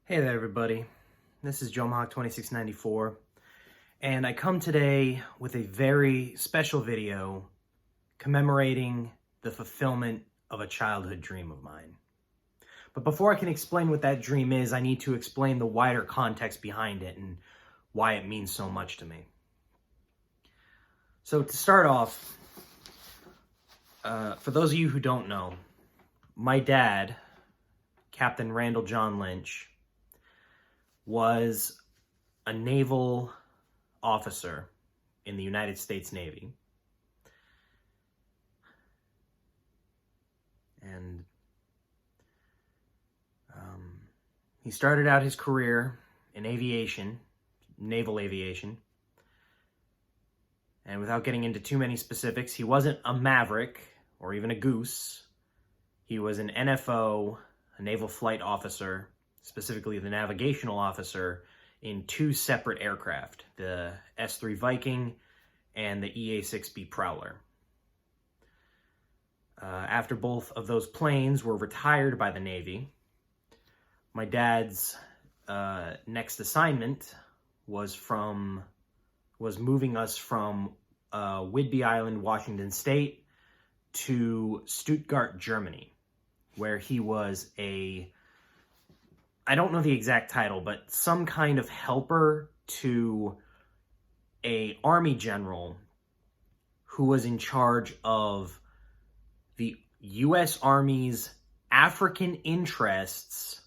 Hey there, everybody. This is Joe Mohawk 2694, and I come today with a very special video commemorating the fulfillment of a childhood dream of mine. But before I can explain what that dream is, I need to explain the wider context behind it and why it means so much to me. So to start off, for those of you who don't know, my dad, Captain Randall John Lynch, was a naval officer in the United States Navy. And he started out his career in aviation, naval aviation. And without getting into too many specifics, he wasn't a maverick or even a goose. He was an NFO, a naval flight officer, specifically the navigational officer, in two separate aircraft, the S-3 Viking and the EA-6B Prowler. After both of those planes were retired by the Navy, my dad's next assignment was moving us from Whidbey Island, Washington State, to Stuttgart, Germany, where he was I don't know the exact title, but some kind of helper to an army general who was in charge of the U.S. Army's African interests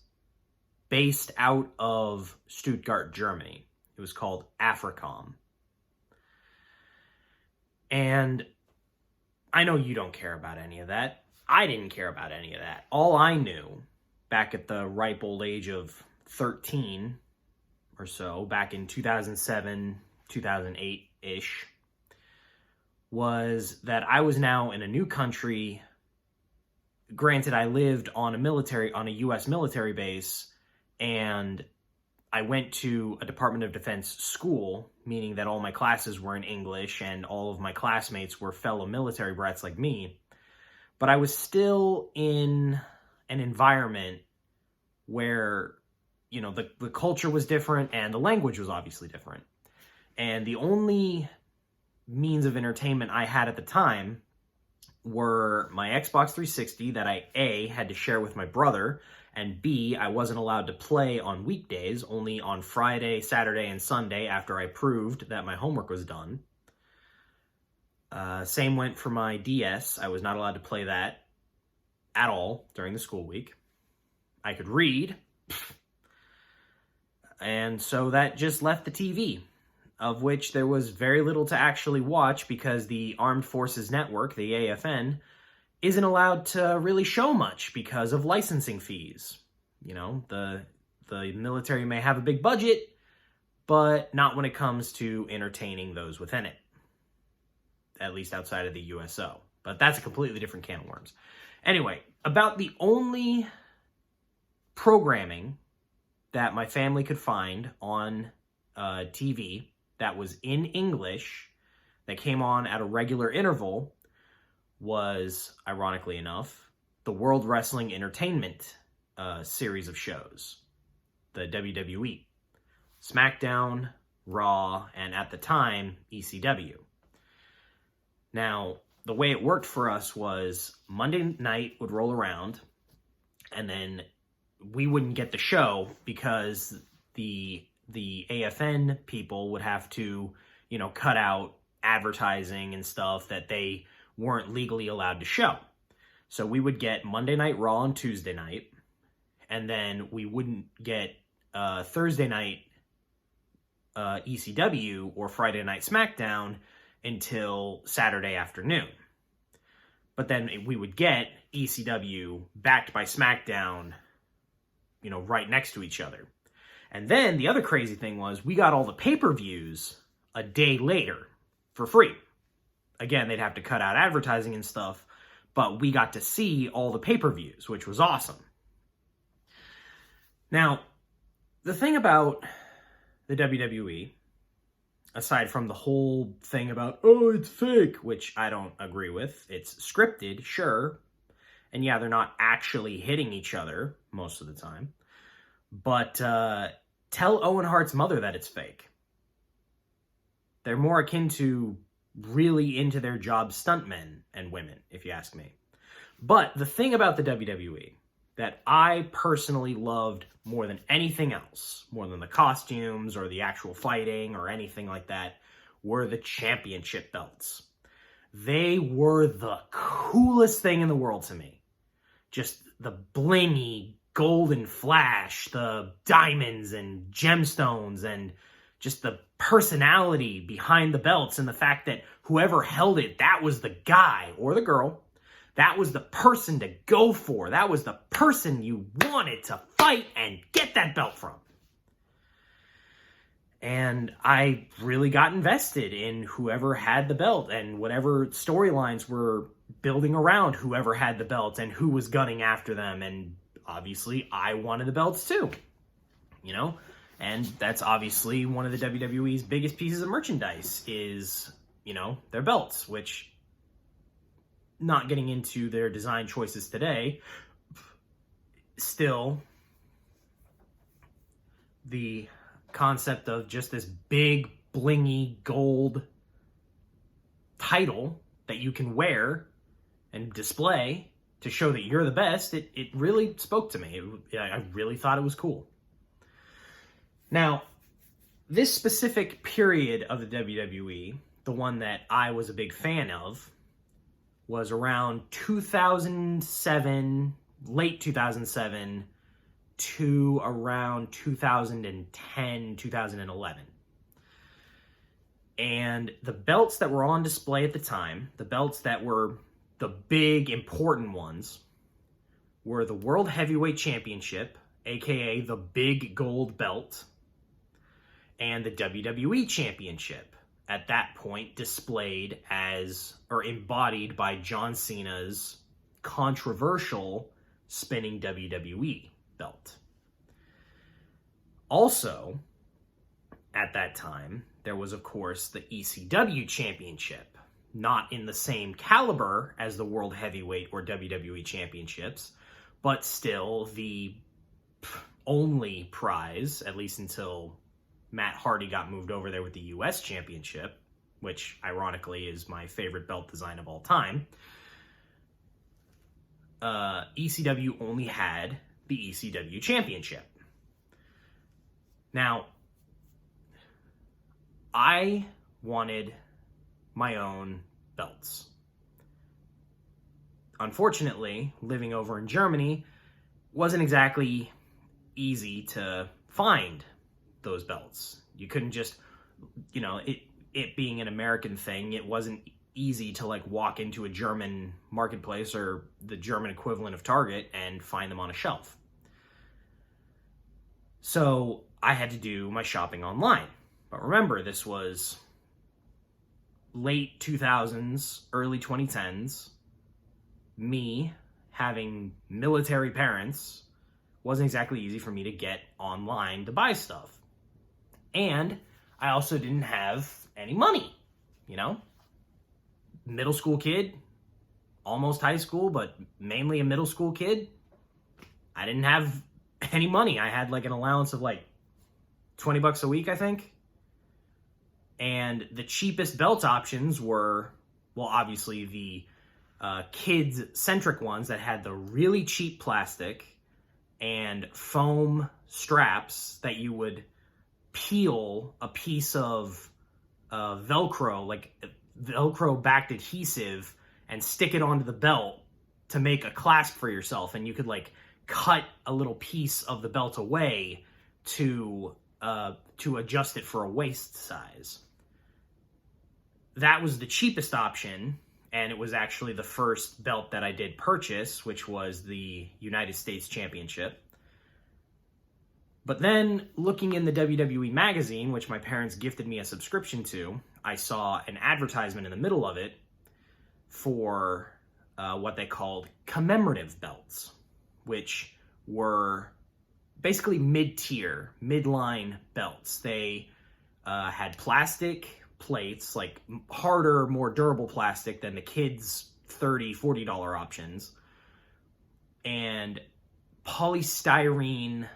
based out of Stuttgart, Germany. It was called AFRICOM. And I know you don't care about any of that. I didn't care about any of that. All I knew back at the ripe old age of 13 or so, back in 2007, 2008-ish, was that I was now in a new country. Granted, I lived on a U.S. military base, and I went to a Department of Defense school, meaning that all my classes were in English and all of my classmates were fellow military brats like me. But I was still in an environment where, the culture was different and the language was obviously different. And the only means of entertainment I had at the time were my Xbox 360 that I, A, had to share with my brother, and B, I wasn't allowed to play on weekdays, only on Friday, Saturday, and Sunday after I proved that my homework was done. Same went for my DS. I was not allowed to play that at all during the school week. I could read. And so that just left the TV, of which there was very little to actually watch because the Armed Forces Network, the AFN, isn't allowed to really show much because of licensing fees. The military may have a big budget, but not when it comes to entertaining those within it, at least outside of the USO. But that's a completely different can of worms. Anyway, about the only programming that my family could find on TV that was in English, that came on at a regular interval, was, ironically enough, the World Wrestling Entertainment series of shows, the WWE, SmackDown, Raw, and at the time, ECW. Now, the way it worked for us was Monday night would roll around, and then we wouldn't get the show because the AFN people would have to, cut out advertising and stuff that they weren't legally allowed to show. So we would get Monday Night Raw on Tuesday night, and then we wouldn't get Thursday night ECW or Friday Night SmackDown until Saturday afternoon. But then we would get ECW backed by SmackDown, right next to each other. And then the other crazy thing was we got all the pay-per-views a day later for free. Again, they'd have to cut out advertising and stuff, but we got to see all the pay-per-views, which was awesome. Now, the thing about the WWE, aside from the whole thing about, oh, it's fake, which I don't agree with. It's scripted, sure. And yeah, they're not actually hitting each other most of the time. But tell Owen Hart's mother that it's fake. They're more akin to really into their job stuntmen and women, if you ask me. But the thing about the WWE that I personally loved more than anything else, more than the costumes or the actual fighting or anything like that, were the championship belts. They were the coolest thing in the world to me. Just the blingy golden flash, the diamonds and gemstones, and just the personality behind the belts, and the fact that whoever held it, that was the guy or the girl. That was the person to go for. That was the person you wanted to fight and get that belt from. And I really got invested in whoever had the belt and whatever storylines were building around whoever had the belt and who was gunning after them. And obviously, I wanted the belts too, you know? And that's obviously one of the WWE's biggest pieces of merchandise is, you know, their belts, which, not getting into their design choices today, still, the concept of just this big, blingy, gold title that you can wear and display to show that you're the best, it really spoke to me. I really thought it was cool. Now, this specific period of the WWE, the one that I was a big fan of, was around 2007, late 2007, to around 2010, 2011. And the belts that were on display at the time, the belts that were the big, important ones, were the World Heavyweight Championship, aka the big gold belt, and the WWE Championship, at that point displayed as, or embodied by John Cena's controversial spinning WWE belt. Also, at that time, there was, of course, the ECW Championship, not in the same caliber as the World Heavyweight or WWE Championships, but still the only prize, at least until Matt Hardy got moved over there with the US Championship, which ironically is my favorite belt design of all time. ECW only had the ECW Championship. Now, I wanted my own belts. Unfortunately, living over in Germany wasn't exactly easy to find those belts. You couldn't just, you know, it being an American thing, it wasn't easy to like walk into a German marketplace or the German equivalent of Target and find them on a shelf. So I had to do my shopping online. But remember, this was late 2000s, early 2010s. Me having military parents wasn't exactly easy for me to get online to buy stuff. And I also didn't have any money, you know? Middle school kid, almost high school, but mainly a middle school kid. I didn't have any money. I had like an allowance of like $20 a week, I think. And the cheapest belt options were, well, obviously the kids-centric ones that had the really cheap plastic and foam straps that you would peel a piece of Velcro, like Velcro-backed adhesive, and stick it onto the belt to make a clasp for yourself. And you could like cut a little piece of the belt away to adjust it for a waist size. That was the cheapest option, and it was actually the first belt that I did purchase, which was the United States Championship. But then, looking in the WWE magazine, which my parents gifted me a subscription to, I saw an advertisement in the middle of it for what they called commemorative belts, which were basically mid-tier, midline belts. They had plastic plates, like harder, more durable plastic than the kids' $30, $40 options, and polystyrene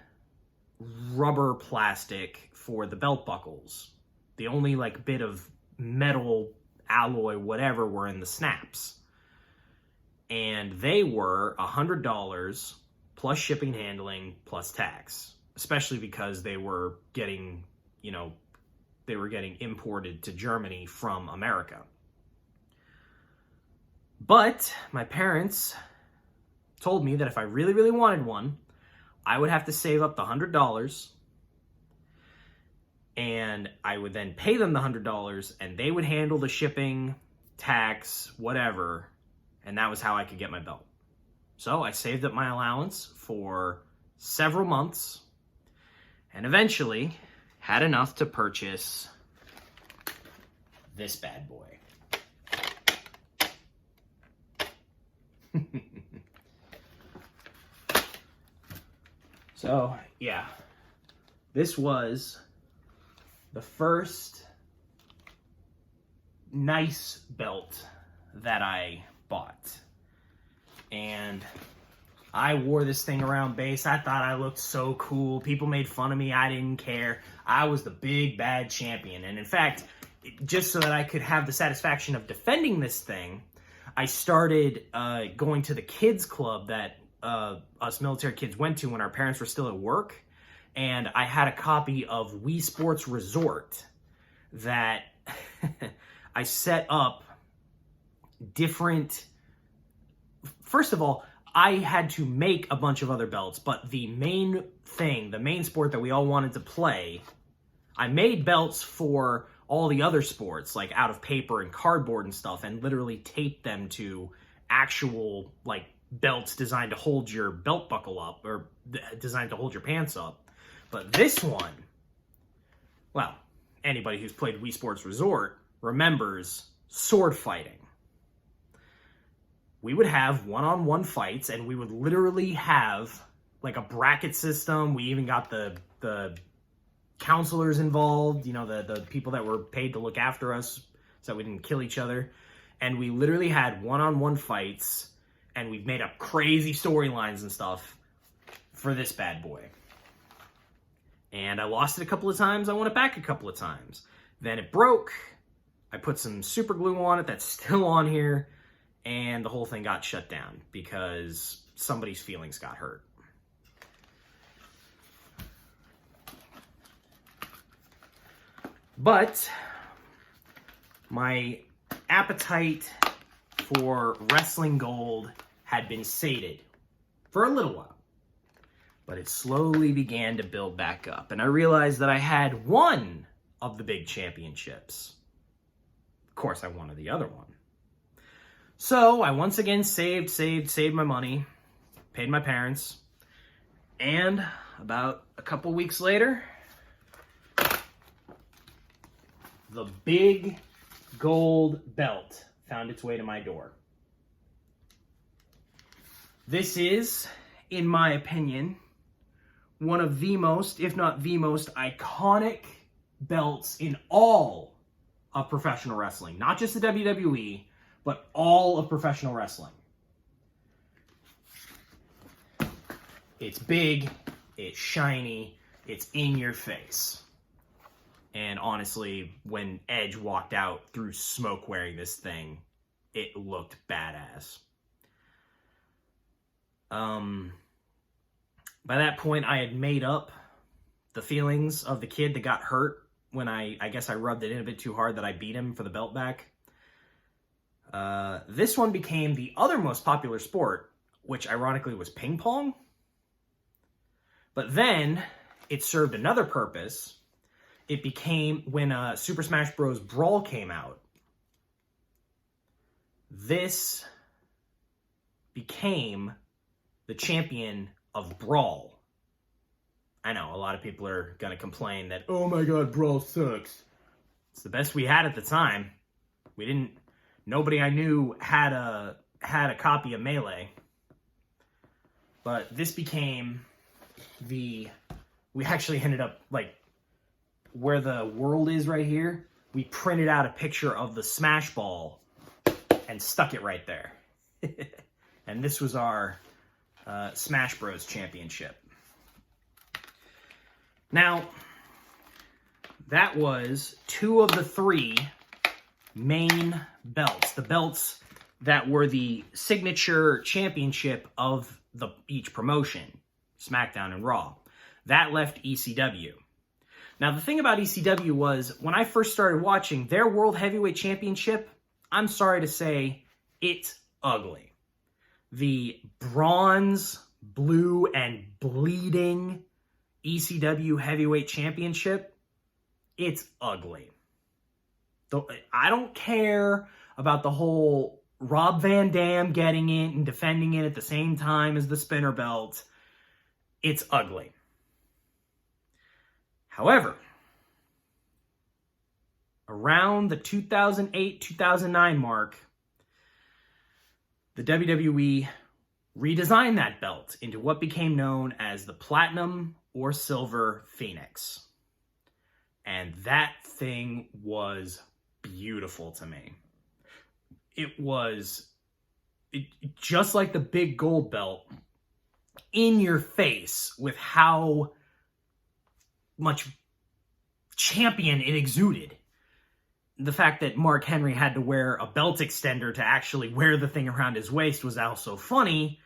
rubber plastic for the belt buckles. The only like bit of metal, alloy, whatever were in the snaps. And they were $100 plus shipping, handling, plus tax, especially because they were getting, imported to Germany from America. But my parents told me that if I really, really wanted one, I would have to save up the $100, and I would then pay them the $100, and they would handle the shipping, tax, whatever, and that was how I could get my belt. So I saved up my allowance for several months, and eventually had enough to purchase this bad boy. So, yeah, this was the first nice belt that I bought. And I wore this thing around base. I thought I looked so cool. People made fun of me. I didn't care. I was the big bad champion. And in fact, just so that I could have the satisfaction of defending this thing, I started going to the kids club that us military kids went to when our parents were still at work. And I had a copy of Wii Sports Resort that I set up different. First of all, I had to make a bunch of other belts, but the main thing, the main sport that we all wanted to play, I made belts for all the other sports, like out of paper and cardboard and stuff, and literally taped them to actual, like, belts designed to hold your belt buckle up, or designed to hold your pants up. But this one, well, anybody who's played Wii Sports Resort remembers sword fighting. We would have one-on-one fights, and we would literally have like a bracket system. We even got the counselors involved, the people that were paid to look after us so we didn't kill each other. And we literally had one-on-one fights, and we made up crazy storylines and stuff for this bad boy. And I lost it a couple of times. I won it back a couple of times. Then it broke. I put some super glue on it that's still on here. And the whole thing got shut down because somebody's feelings got hurt. But my appetite for wrestling gold had been sated for a little while. But it slowly began to build back up. And I realized that I had one of the big championships. Of course, I wanted the other one. So I once again saved my money, paid my parents, and about a couple weeks later, the big gold belt found its way to my door. This is, in my opinion, one of the most, if not the most, iconic belts in all of professional wrestling. Not just the WWE, but all of professional wrestling. It's big, it's shiny, it's in your face. And honestly, when Edge walked out through smoke wearing this thing, it looked badass. By that point, I had made up the feelings of the kid that got hurt when I guess I rubbed it in a bit too hard that I beat him for the belt back. This one became the other most popular sport, which ironically was ping pong. But then it served another purpose. It became, when Super Smash Bros. Brawl came out, this became the champion of Brawl. I know, a lot of people are going to complain that, oh my god, Brawl sucks. It's the best we had at the time. Nobody I knew had a copy of Melee. But this became we actually ended up, like, where the world is right here, we printed out a picture of the Smash Ball and stuck it right there. And this was our Smash Bros. Championship. Now, that was 2 of the 3 main belts. The belts that were the signature championship of each promotion, SmackDown and Raw. That left ECW. Now, the thing about ECW was, when I first started watching, their World Heavyweight Championship, I'm sorry to say, it's ugly. The bronze, blue, and bleeding ECW Heavyweight Championship, it's ugly. I don't care about the whole Rob Van Dam getting it and defending it at the same time as the spinner belt. It's ugly. However, around the 2008-2009 mark, the WWE redesigned that belt into what became known as the Platinum or Silver Phoenix. And that thing was beautiful to me. It was just like the big gold belt, in your face with how much champion it exuded. The fact that Mark Henry had to wear a belt extender to actually wear the thing around his waist was also funny,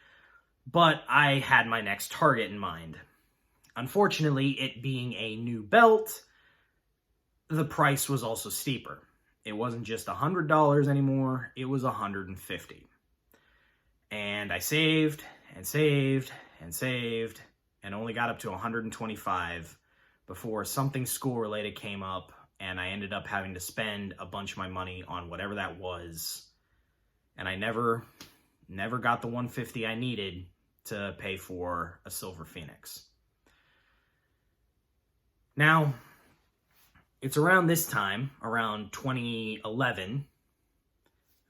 but I had my next target in mind. Unfortunately, it being a new belt, the price was also steeper. It wasn't just $100 anymore, it was $150. And I saved and saved and saved and only got up to $125 before something school-related came up, and I ended up having to spend a bunch of my money on whatever that was. And I never got the $150 I needed to pay for a Silver Phoenix. Now, it's around this time, around 2011,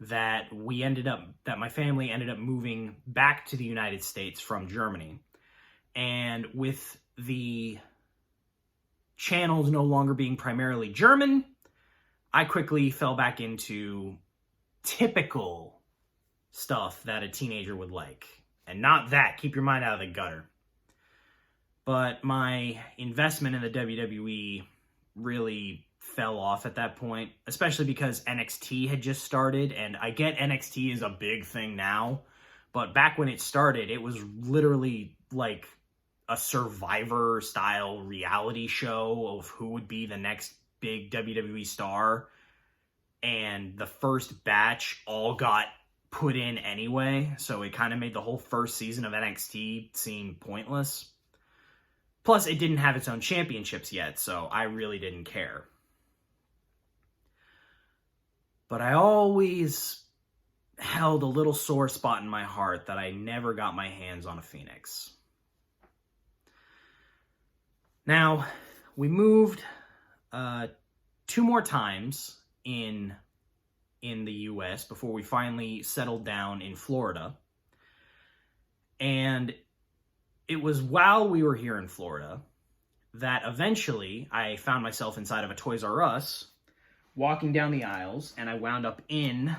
that my family ended up moving back to the United States from Germany. And with the channels no longer being primarily German, I quickly fell back into typical stuff that a teenager would like. And not that, keep your mind out of the gutter. But my investment in the WWE really fell off at that point, especially because NXT had just started, and I get NXT is a big thing now, but back when it started, it was literally like a Survivor-style reality show of who would be the next big WWE star, and the first batch all got put in anyway, so it kind of made the whole first season of NXT seem pointless. Plus, it didn't have its own championships yet, so I really didn't care. But I always held a little sore spot in my heart that I never got my hands on a Phoenix. Now, we moved 2 more times in the U.S. before we finally settled down in Florida. And it was while we were here in Florida that eventually I found myself inside of a Toys R Us, walking down the aisles, and I wound up in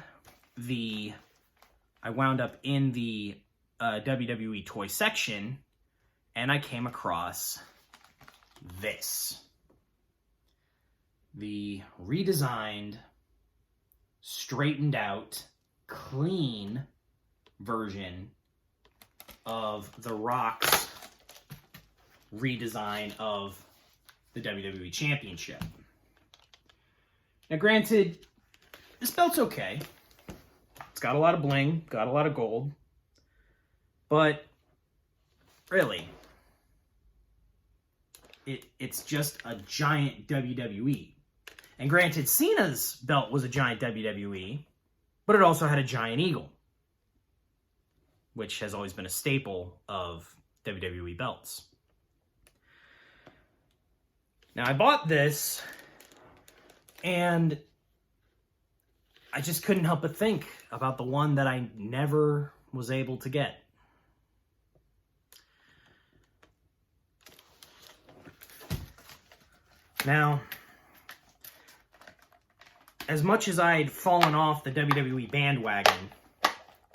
the WWE toy section, and I came across this. The redesigned, straightened out, clean version of The Rock's redesign of the WWE Championship. Now, granted, this belt's okay. It's got a lot of bling, got a lot of gold, but really, it's just a giant WWE. And granted, Cena's belt was a giant WWE, but it also had a giant eagle, which has always been a staple of WWE belts. Now, I bought this, and I just couldn't help but think about the one that I never was able to get. Now, as much as I'd fallen off the WWE bandwagon,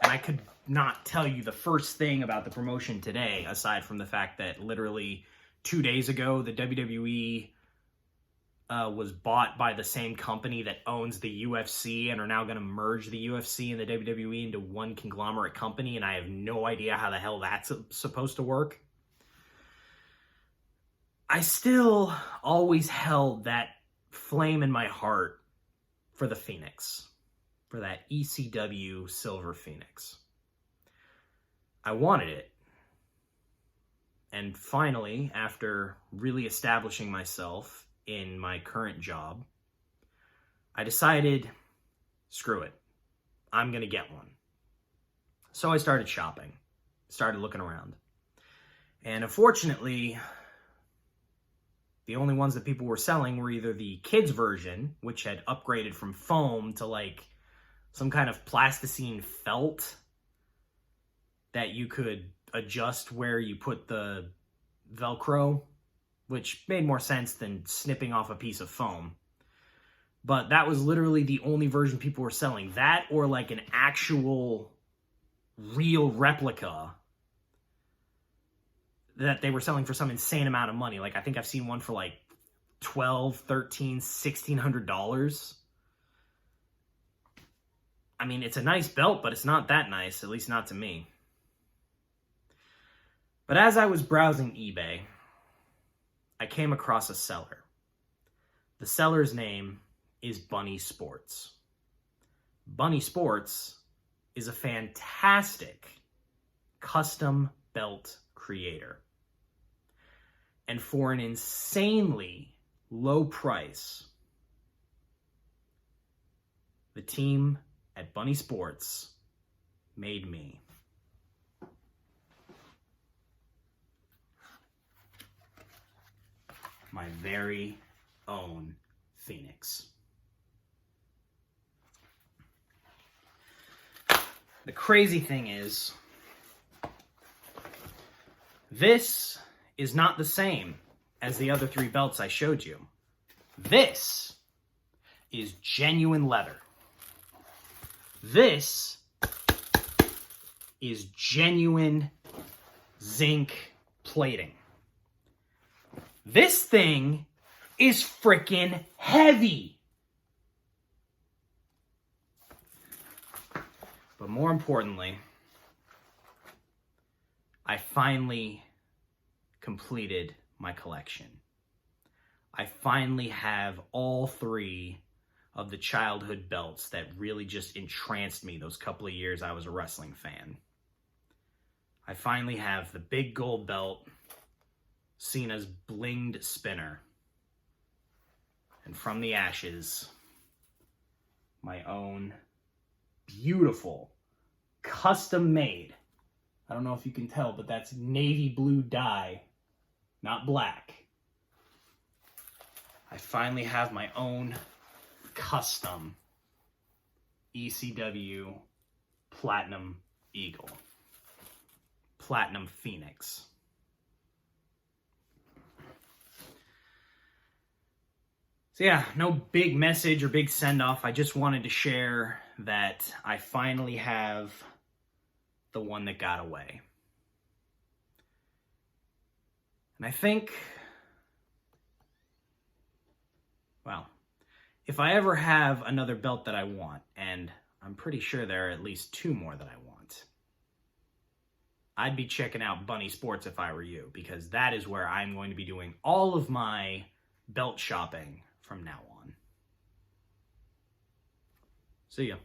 and I could not tell you the first thing about the promotion today, aside from the fact that literally 2 days ago, the WWE was bought by the same company that owns the UFC and are now going to merge the UFC and the WWE into one conglomerate company, and I have no idea how the hell that's supposed to work. I still always held that flame in my heart for the Phoenix, for that ECW Silver Phoenix. I wanted it. And finally, after really establishing myself in my current job, I decided, screw it, I'm going to get one. So I started shopping, started looking around. And unfortunately, the only ones that people were selling were either the kids version, which had upgraded from foam to like some kind of plasticine felt that you could adjust where you put the Velcro, which made more sense than snipping off a piece of foam. But that was literally the only version people were selling. That or like an actual real replica that they were selling for some insane amount of money. Like I think I've seen one for like $1,200, $1,300, $1,600. I mean, it's a nice belt, but it's not that nice, at least not to me. But as I was browsing eBay, I came across a seller. The seller's name is Bunny Sports. Bunny Sports is a fantastic custom belt creator. And for an insanely low price, the team at Bunny Sports made me my very own Phoenix. The crazy thing is, this is not the same as the other 3 belts I showed you. This is genuine leather. This is genuine zinc plating. This thing is freaking heavy. But more importantly, I finally completed my collection. I finally have all 3 of the childhood belts that really just entranced me those couple of years I was a wrestling fan. I finally have the big gold belt, Cena's blinged spinner, and from the ashes, my own beautiful, custom-made, I don't know if you can tell, but that's navy blue dye, not black. I finally have my own custom ECW Platinum Eagle, Platinum Phoenix. So yeah, no big message or big send-off. I just wanted to share that I finally have the one that got away. And I think, well, if I ever have another belt that I want, and I'm pretty sure there are at least 2 more that I want, I'd be checking out Bunny Sports if I were you, because that is where I'm going to be doing all of my belt shopping from now on. See ya.